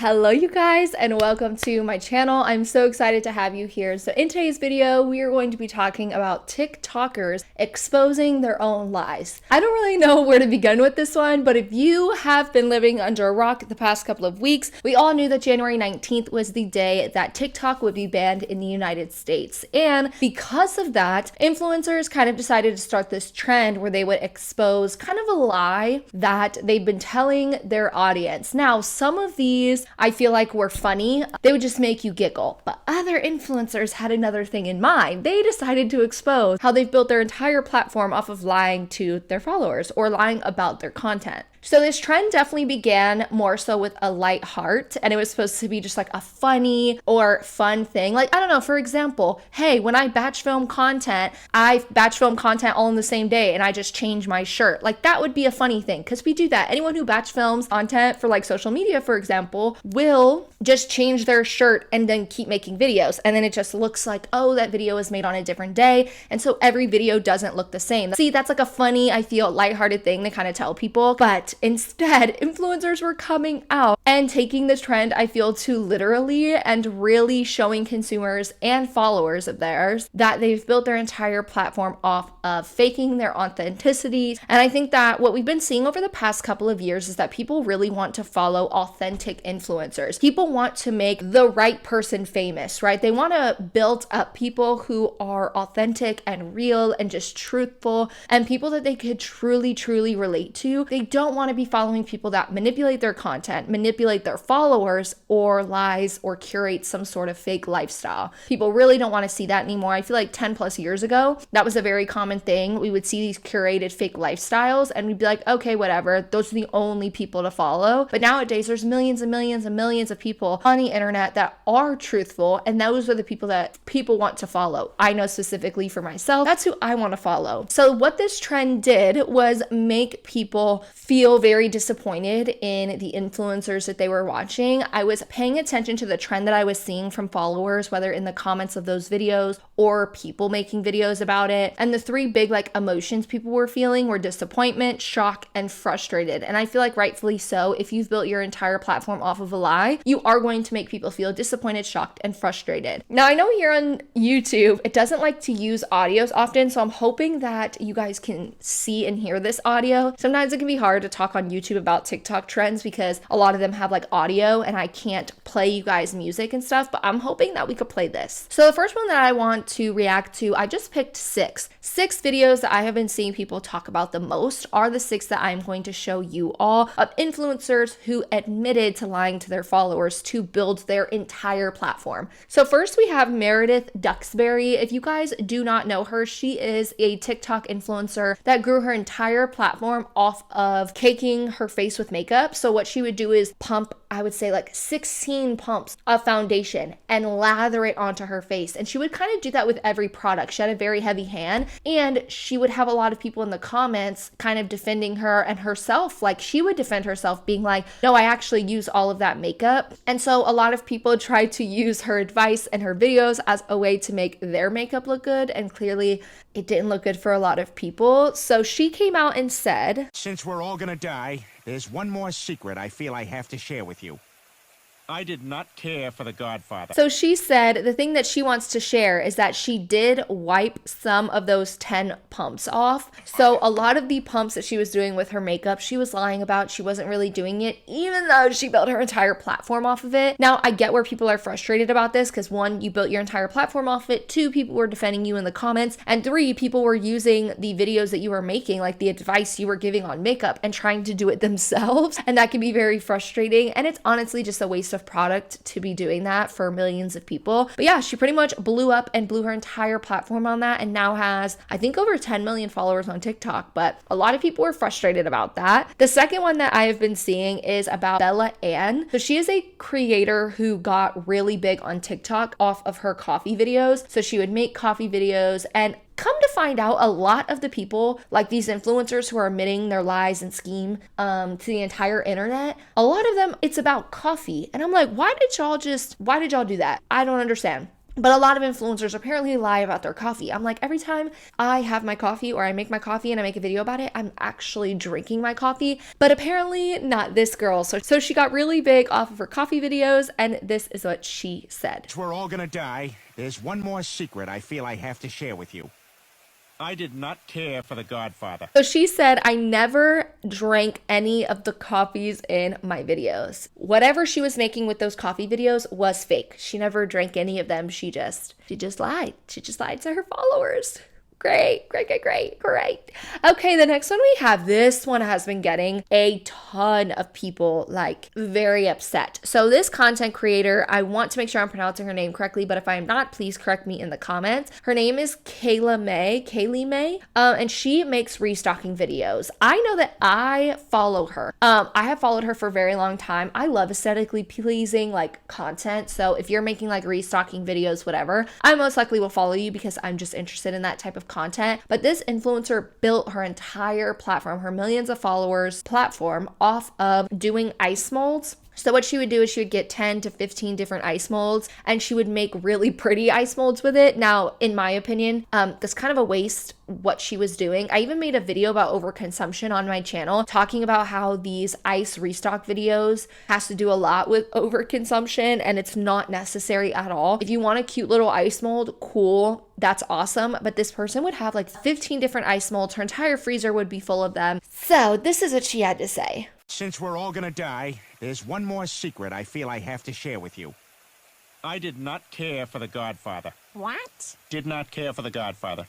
Hello you guys and welcome to my channel. I'm so excited to have you here. So in today's video, we are going to be talking about TikTokers exposing their own lies. I don't really know where to begin with this one, but if you have been living under a rock the past couple of weeks, we all knew that January 19th was the day that TikTok would be banned in the United States. And because of that, influencers kind of decided to start this trend where they would expose kind of a lie that they've been telling their audience. Now, some of these I feel like were funny. They would just make you giggle. But other influencers had another thing in mind. They decided to expose how they've built their entire platform off of lying to their followers or lying about their content. So this trend definitely began more so with a light heart, and it was supposed to be just like a funny or fun thing. Like, I don't know, for example, hey, when I batch film content, I batch film content all in the same day and I just change my shirt. Like, that would be a funny thing because we do that. Anyone who batch films content for like social media, for example, will just change their shirt and then keep making videos. And then it just looks like, oh, that video is made on a different day. And so every video doesn't look the same. See, that's like a funny, I feel, lighthearted thing to kind of tell people. But instead, influencers were coming out and taking this trend, I feel, to literally and really showing consumers and followers of theirs that they've built their entire platform off of faking their authenticity. And I think that what we've been seeing over the past couple of years is that people really want to follow authentic influencers. People want to make the right person famous, right? They want to build up people who are authentic and real and just truthful and people that they could truly relate to. They don't want to be following people that manipulate their content, manipulate their followers, or lies or curate some sort of fake lifestyle. People really don't want to see that anymore. I feel like 10 plus years ago, that was a very common thing. We would see these curated fake lifestyles and we'd be like, okay, whatever. Those are the only people to follow. But nowadays, there's millions and millions and millions of people on the internet that are truthful, and those are the people that people want to follow. I know specifically for myself, that's who I want to follow. So what this trend did was make people feel very disappointed in the influencers that they were watching. I was paying attention to the trend that I was seeing from followers, whether in the comments of those videos or people making videos about it. And the three big emotions people were feeling were disappointment, shock, and frustrated. And I feel like rightfully so. If you've built your entire platform off of a lie, you are going to make people feel disappointed, shocked, and frustrated. Now, I know here on YouTube, it doesn't like to use audios often, so I'm hoping that you guys can see and hear this audio. Sometimes it can be hard to talk on YouTube about TikTok trends because a lot of them have audio and I can't play you guys music and stuff, but I'm hoping that we could play this. So the first one that I want to react to, I just picked six videos that I have been seeing people talk about the most are the six that I'm going to show you all of influencers who admitted to lying to their followers to build their entire platform. So first we have Meredith Duxbury. If you guys do not know her, she is a TikTok influencer that grew her entire platform off of caking her face with makeup. So what she would do is pump, I would say 16 pumps of foundation and lather it onto her face. And she would kind of do that with every product. She had a very heavy hand and she would have a lot of people in the comments kind of defending her and herself. She would defend herself being like, no, I actually use all of that makeup. And so a lot of people tried to use her advice and her videos as a way to make their makeup look good. And clearly it didn't look good for a lot of people. So she came out and said, since we're all gonna die, there's one more secret I feel I have to share with you. I did not care for The Godfather. So she said the thing that she wants to share is that she did wipe some of those 10 pumps off. So a lot of the pumps that she was doing with her makeup, she was lying about. She wasn't really doing it, even though she built her entire platform off of it. Now, I get where people are frustrated about this because one, you built your entire platform off it. Two, people were defending you in the comments. And three, people were using the videos that you were making, the advice you were giving on makeup and trying to do it themselves. And that can be very frustrating. And it's honestly just a waste of product to be doing that for millions of people. But yeah, she pretty much blew up and blew her entire platform on that and now has, I think, over 10 million followers on TikTok. But a lot of people were frustrated about that. The second one that I have been seeing is about Bellaann. So she is a creator who got really big on TikTok off of her coffee videos. So she would make coffee videos, and come to find out, a lot of the people, these influencers who are admitting their lies and scheme to the entire internet, a lot of them, it's about coffee. And I'm like, why did y'all do that? I don't understand. But a lot of influencers apparently lie about their coffee. I'm like, every time I have my coffee or I make my coffee and I make a video about it, I'm actually drinking my coffee. But apparently not this girl. So she got really big off of her coffee videos, and this is what she said. We're all gonna die. There's one more secret I feel I have to share with you. I did not care for the Godfather. So she said, I never drank any of the coffees in my videos. Whatever she was making with those coffee videos was fake. She never drank any of them. She just lied. She just lied to her followers. Great. Okay, the next one we have, this one has been getting a ton of people like very upset. So this content creator, I want to make sure I'm pronouncing her name correctly, but if I am not, please correct me in the comments. Her name is Kaelimae, and she makes restocking videos. I know that I follow her. I have followed her for a very long time. I love aesthetically pleasing like content. So if you're making like restocking videos, whatever, I most likely will follow you because I'm just interested in that type of content. But this influencer built her entire platform, her millions of followers platform, off of doing ice molds. So what she would do is she would get 10 to 15 different ice molds, and she would make really pretty ice molds with it. Now, in my opinion, that's kind of a waste what she was doing. I even made a video about overconsumption on my channel, talking about how these ice restock videos has to do a lot with overconsumption, and it's not necessary at all. If you want a cute little ice mold, cool, that's awesome. But this person would have like 15 different ice molds. Her entire freezer would be full of them. So this is what she had to say. Since we're all gonna die, there's one more secret I feel I have to share with you. I did not care for the Godfather. What? Did not care for the Godfather.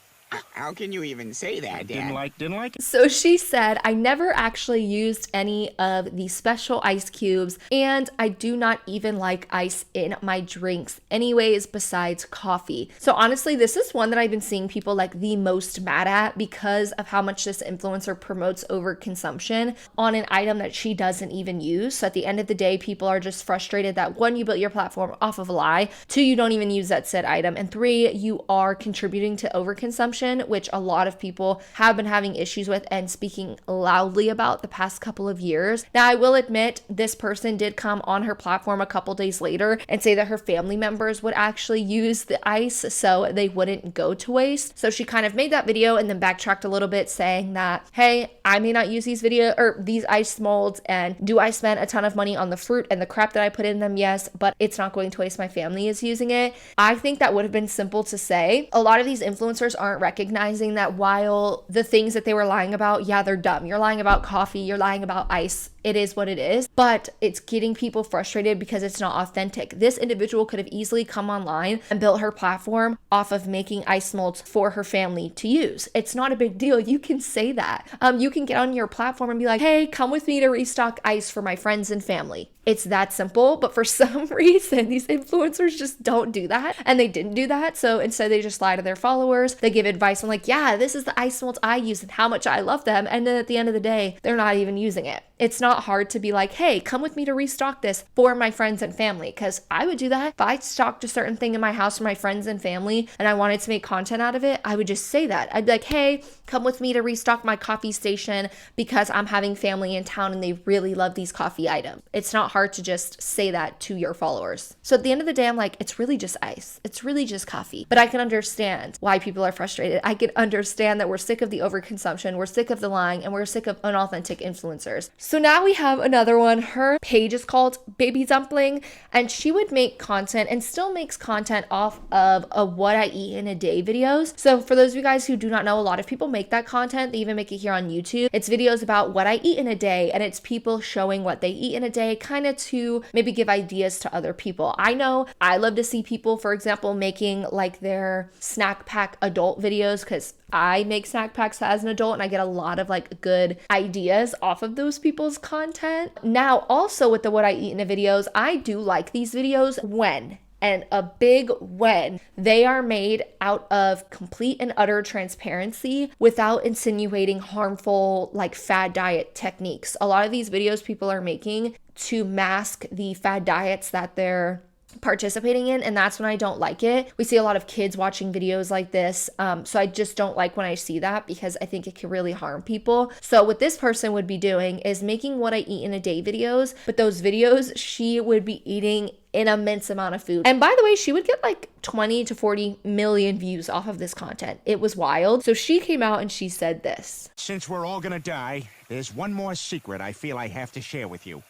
How can you even say that, Dad? Didn't like it. So she said, I never actually used any of the special ice cubes, and I do not even like ice in my drinks anyways besides coffee. So honestly, this is one that I've been seeing people like the most mad at because of how much this influencer promotes overconsumption on an item that she doesn't even use. So at the end of the day, people are just frustrated that one, you built your platform off of a lie, two, you don't even use that said item, and three, you are contributing to overconsumption, which a lot of people have been having issues with and speaking loudly about the past couple of years. Now, I will admit this person did come on her platform a couple days later and say that her family members would actually use the ice so they wouldn't go to waste. So she kind of made that video and then backtracked a little bit saying that, hey, I may not use these ice molds, and do I spend a ton of money on the fruit and the crap that I put in them? Yes, but it's not going to waste. My family is using it. I think that would have been simple to say. A lot of these influencers aren't recognizing that while the things that they were lying about, yeah, they're dumb. You're lying about coffee, you're lying about ice. It is what it is, but it's getting people frustrated because it's not authentic. This individual could have easily come online and built her platform off of making ice molds for her family to use. It's not a big deal. You can say that. You can get on your platform and be like, hey, come with me to restock ice for my friends and family. It's that simple, but for some reason, these influencers just don't do that, and they didn't do that. So instead, they just lie to their followers. They give advice on like, yeah, this is the ice molds I use and how much I love them. And then at the end of the day, they're not even using it. It's not hard to be like, hey, come with me to restock this for my friends and family, because I would do that. If I stocked a certain thing in my house for my friends and family and I wanted to make content out of it, I would just say that. I'd be like, hey, come with me to restock my coffee station because I'm having family in town and they really love these coffee items. It's not hard to just say that to your followers. So at the end of the day, I'm like, it's really just ice. It's really just coffee. But I can understand why people are frustrated. I can understand that we're sick of the overconsumption, we're sick of the lying, and we're sick of unauthentic influencers. So now we have another one. Her page is called Babydumpling, and she would make content and still makes content off of a what I eat in a day videos. So for those of you guys who do not know, a lot of people make that content. They even make it here on YouTube. It's videos about what I eat in a day, and it's people showing what they eat in a day, kind of to maybe give ideas to other people. I know I love to see people, for example, making like their snack pack adult videos, because I make snack packs as an adult and I get a lot of like good ideas off of those people's content. Now, also with the what I eat in the videos, I do like these videos when, and a big when, they are made out of complete and utter transparency without insinuating harmful like fad diet techniques. A lot of these videos people are making to mask the fad diets that they're participating in, and that's when I don't like it. We see a lot of kids watching videos like this, so I just don't like when I see that because I think it can really harm people. So what this person would be doing is making what I eat in a day videos, but those videos she would be eating an immense amount of food. And by the way, she would get like 20 to 40 million views off of this content. It was wild. So she came out and she said this. Since we're all gonna die, there's one more secret I feel I have to share with you.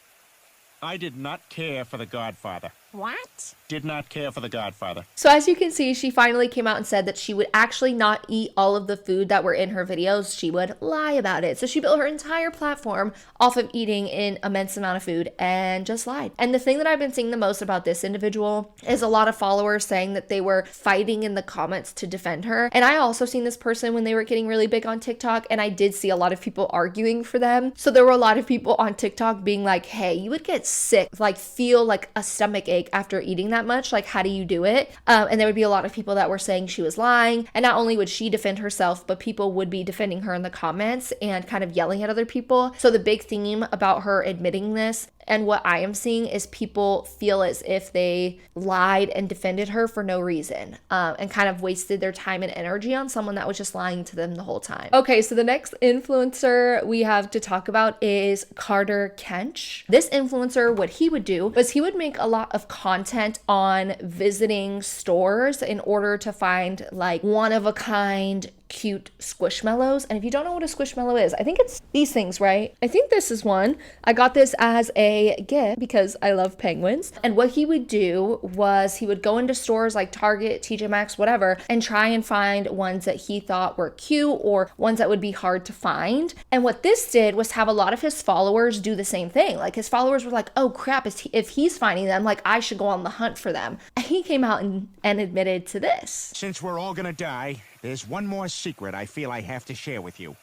I did not care for the Godfather. What? Did not care for the Godfather. So as you can see, she finally came out and said that she would actually not eat all of the food that were in her videos. She would lie about it. So she built her entire platform off of eating an immense amount of food and just lied. And the thing that I've been seeing the most about this individual is a lot of followers saying that they were fighting in the comments to defend her. And I also seen this person when they were getting really big on TikTok, and I did see a lot of people arguing for them. So there were a lot of people on TikTok being like, hey, you would get sick, like feel like a stomach ache after eating that much. Like, how do you do it? And there would be a lot of people that were saying she was lying. And not only would she defend herself, but people would be defending her in the comments and kind of yelling at other people. So the big theme about her admitting this and what I am seeing is people feel as if they lied and defended her for no reason, and kind of wasted their time and energy on someone that was just lying to them the whole time. Okay, so the next influencer we have to talk about is Carter Kench. This influencer, what he would do was he would make a lot of content on visiting stores in order to find like one of a kind cute squishmallows. And if you don't know what a squishmallow is, I think it's these things, right? I think this is one. I got this as a gift because I love penguins. And what he would do was he would go into stores like Target, TJ Maxx, whatever, and try and find ones that he thought were cute or ones that would be hard to find. And what this did was have a lot of his followers do the same thing. Like his followers were like, oh crap, if he's finding them, like I should go on the hunt for them. And he came out and admitted to this. Since we're all gonna die, there's one more secret I feel I have to share with you.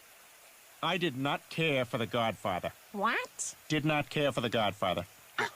I did not care for the Godfather. What? Did not care for the Godfather.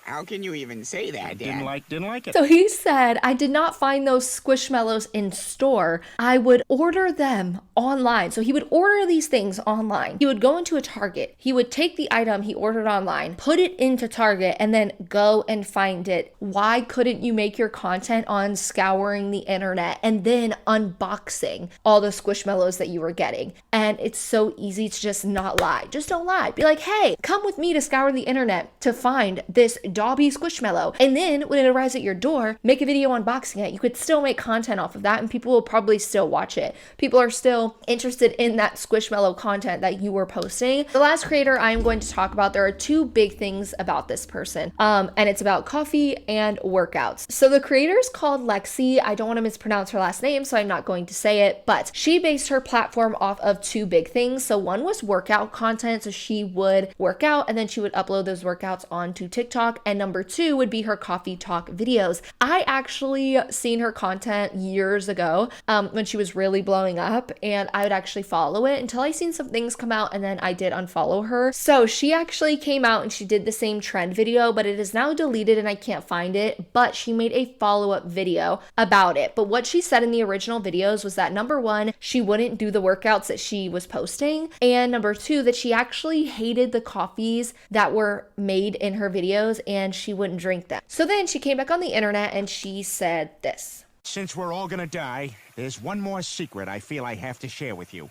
How can you even say that, Dad? Didn't like it. So he said, I did not find those squishmallows in store. I would order them online. So he would order these things online. He would go into a Target. He would take the item he ordered online, put it into Target, and then go and find it. Why couldn't you make your content on scouring the internet and then unboxing all the squishmallows that you were getting? And it's so easy to just not lie. Just don't lie. Be like, hey, come with me to scour the internet to find this Dobby Squishmallow. And then when it arrives at your door, make a video unboxing it. You could still make content off of that and people will probably still watch it. People are still interested in that Squishmallow content that you were posting. The last creator I'm going to talk about, there are two big things about this person. And it's about coffee and workouts. So the creator is called Lexi. I don't want to mispronounce her last name, so I'm not going to say it, but she based her platform off of two big things. So one was workout content. So she would work out and then she would upload those workouts onto TikTok. And number two would be her coffee talk videos. I actually seen her content years ago when she was really blowing up, and I would actually follow it until I seen some things come out and then I did unfollow her. So she actually came out and she did the same trend video, but it is now deleted and I can't find it, but she made a follow-up video about it. But what she said in the original videos was that number one, she wouldn't do the workouts that she was posting, and number two, that she actually hated the coffees that were made in her videos and she wouldn't drink them. So then she came back on the internet and she said this. Since we're all gonna die, there's one more secret I feel I have to share with you.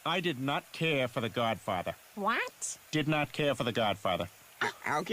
I did not care for the Godfather. What? Did not care for the Godfather.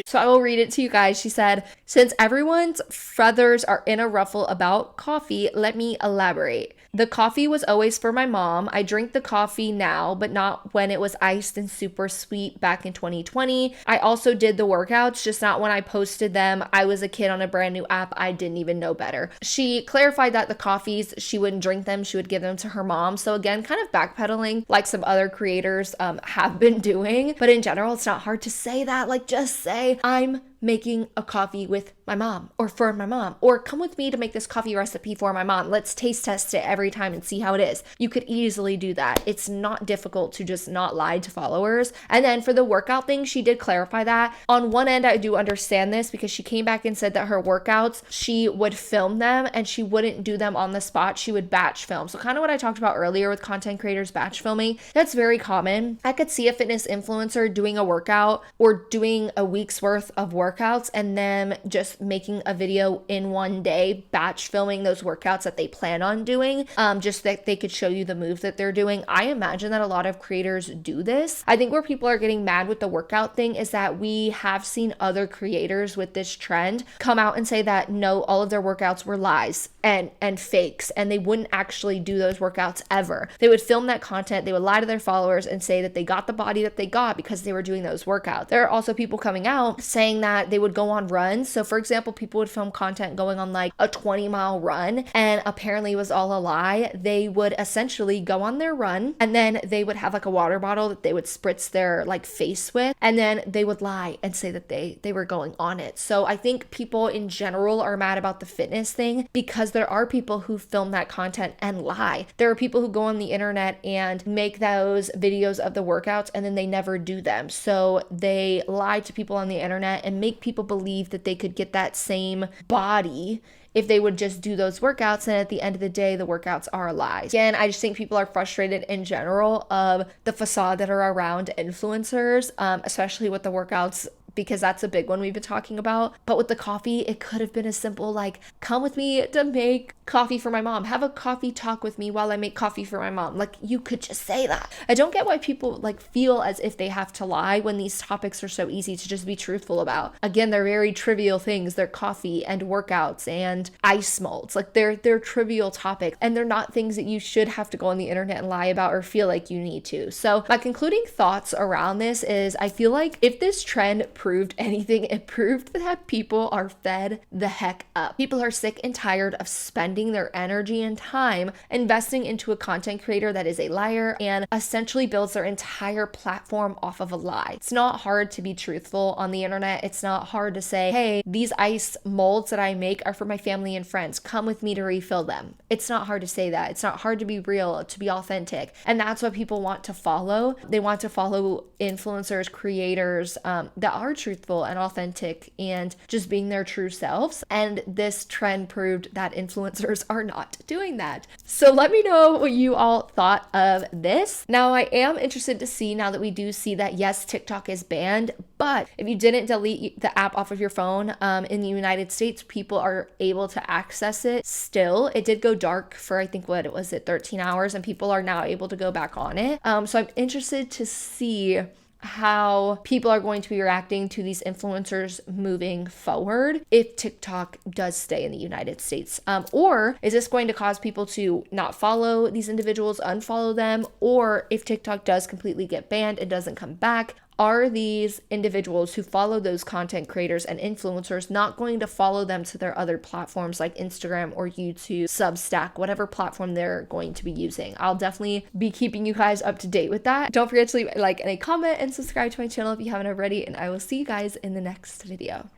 So I will read it to you guys. She said, since everyone's feathers are in a ruffle about coffee, let me elaborate. The coffee was always for my mom. I drink the coffee now, but not when it was iced and super sweet back in 2020. I also did the workouts, just not when I posted them. I was a kid on a brand new app. I didn't even know better. She clarified that the coffees, she wouldn't drink them. She would give them to her mom. So again, kind of backpedaling like some other creators have been doing. But in general, it's not hard to say that. Like, just say, I'm making a coffee with my mom or for my mom, or come with me to make this coffee recipe for my mom. Let's taste test it every time and see how it is. You could easily do that. It's not difficult to just not lie to followers. And then for the workout thing, she did clarify that. On one end, I do understand this because she came back and said that her workouts, she would film them and she wouldn't do them on the spot. She would batch film. So kind of what I talked about earlier with content creators batch filming, that's very common. I could see a fitness influencer doing a workout or doing a week's worth of work workouts and them just making a video in one day, batch filming those workouts that they plan on doing, just that they could show you the moves that they're doing. I imagine that a lot of creators do this. I think where people are getting mad with the workout thing is that we have seen other creators with this trend come out and say that no, all of their workouts were lies and fakes, and they wouldn't actually do those workouts ever. They would film that content, they would lie to their followers and say that they got the body that they got because they were doing those workouts. There are also people coming out saying that they would go on runs. So for example, people would film content going on like a 20-mile run, and apparently it was all a lie. They would essentially go on their run and then they would have like a water bottle that they would spritz their like face with, and then they would lie and say that they were going on it. So I think people in general are mad about the fitness thing because there are people who film that content and lie. There are people who go on the internet and make those videos of the workouts and then they never do them. So they lie to people on the internet and make people believe that they could get that same body if they would just do those workouts, and at the end of the day, the workouts are lies. Again, I just think people are frustrated in general of the facade that are around influencers, especially with the workouts, because that's a big one we've been talking about. But with the coffee, it could have been as simple like, come with me to make coffee for my mom. Have a coffee talk with me while I make coffee for my mom. Like, you could just say that. I don't get why people like feel as if they have to lie when these topics are so easy to just be truthful about. Again, they're very trivial things. They're coffee and workouts and ice molds. Like they're trivial topics, and they're not things that you should have to go on the internet and lie about or feel like you need to. So my concluding thoughts around this is I feel like if this trend proved anything, it proved that people are fed the heck up. People are sick and tired of spending their energy and time investing into a content creator that is a liar and essentially builds their entire platform off of a lie. It's not hard to be truthful on the internet. It's not hard to say, hey, these ice molds that I make are for my family and friends. Come with me to refill them. It's not hard to say that. It's not hard to be real, to be authentic. And that's what people want to follow. They want to follow influencers, creators that are truthful and authentic and just being their true selves. And this trend proved that influencers are not doing that. So let me know what you all thought of this. Now, I am interested to see, now that we do see that yes, TikTok is banned, but if you didn't delete the app off of your phone in the United States, people are able to access it still. It did go dark for, I think, 13 hours, and people are now able to go back on it. So I'm interested to see how people are going to be reacting to these influencers moving forward if TikTok does stay in the United States. Or is this going to cause people to not follow these individuals, unfollow them? Or if TikTok does completely get banned and doesn't come back, are these individuals who follow those content creators and influencers not going to follow them to their other platforms like Instagram or YouTube, Substack, whatever platform they're going to be using? I'll definitely be keeping you guys up to date with that. Don't forget to leave a like and a comment and subscribe to my channel if you haven't already, and I will see you guys in the next video.